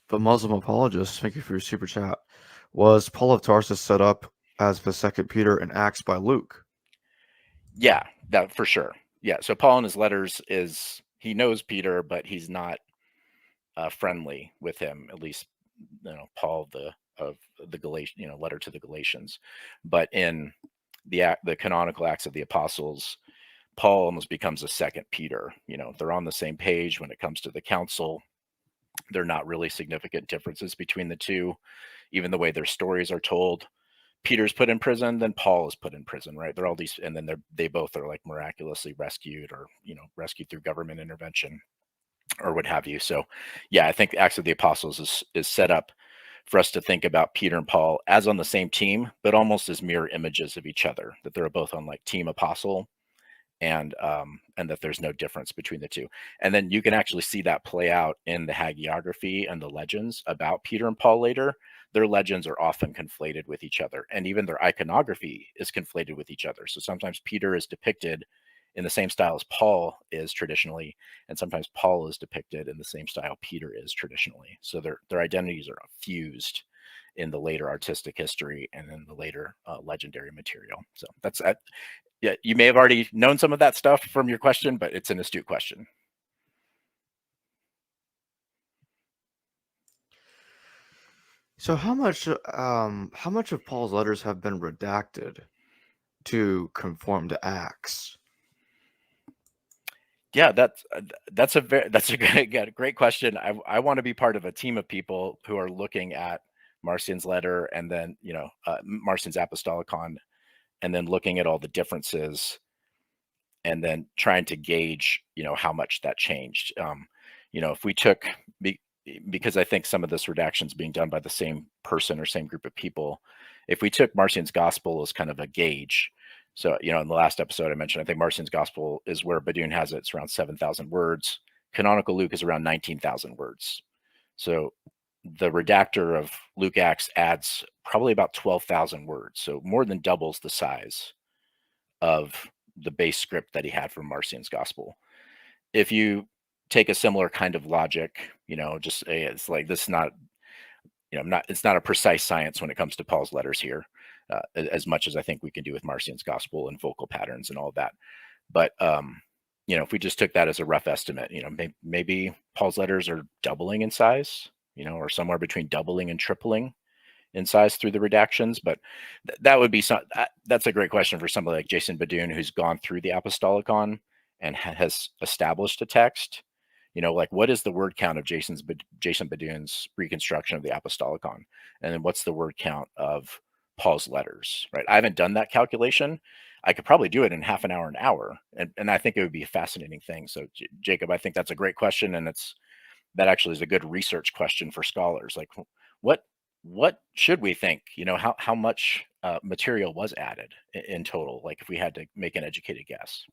The Muslim apologist, thank you for your super chat. Was Paul of Tarsus set up as the second Peter in Acts by Luke? Yeah, that for sure. Yeah. So Paul in his letters he knows Peter, but he's not friendly with him. At least, Paul of the Galatians, letter to the Galatians. But in the canonical Acts of the Apostles, Paul almost becomes a second Peter. They're on the same page when it comes to the council. There are not really significant differences between the two, even the way their stories are told. Peter's put in prison, then Paul is put in prison, right? They're all these, and then they both are like miraculously rescued, or rescued through government intervention or what have you. So, yeah, I think Acts of the Apostles is set up for us to think about Peter and Paul as on the same team, but almost as mirror images of each other. That they're both on like team apostle, and that there's no difference between the two. And then you can actually see that play out in the hagiography and the legends about Peter and Paul later. Their legends are often conflated with each other, and even their iconography is conflated with each other. So sometimes Peter is depicted in the same style as Paul is traditionally, and sometimes Paul is depicted in the same style Peter is traditionally. So their identities are fused in the later artistic history and in the later legendary material. So that's yeah, you may have already known some of that stuff from your question, but it's an astute question. So how much of Paul's letters have been redacted to conform to Acts? Yeah, that's a great question. I want to be part of a team of people who are looking at Marcion's letter, and then Marcion's Apostolicon, and then looking at all the differences, and then trying to gauge how much that changed. If we took because I think some of this redaction is being done by the same person or same group of people. If we took Marcion's Gospel as kind of a gauge, so in the last episode I mentioned, I think Marcion's Gospel is where Badun has it. It's around 7,000 words. Canonical Luke is around 19,000 words. So the redactor of Luke Acts adds probably about 12,000 words, so more than doubles the size of the base script that he had from Marcion's Gospel. If you take a similar kind of logic, just it's like this is not, it's not a precise science when it comes to Paul's letters here, as much as I think we can do with Marcion's Gospel and vocal patterns and all of that. But if we just took that as a rough estimate, maybe Paul's letters are doubling in size, or somewhere between doubling and tripling in size through the redactions. But that would be that's a great question for somebody like Jason Badun, who's gone through the Apostolicon and has established a text. Like what is the word count of Jason Badun's reconstruction of the Apostolicon, and then what's the word count of Paul's letters? Right, I haven't done that calculation. I could probably do it in half an hour, and I think it would be a fascinating thing. So Jacob, I think that's a great question, and that actually is a good research question for scholars. Like what should we think? How much material was added in total? Like if we had to make an educated guess.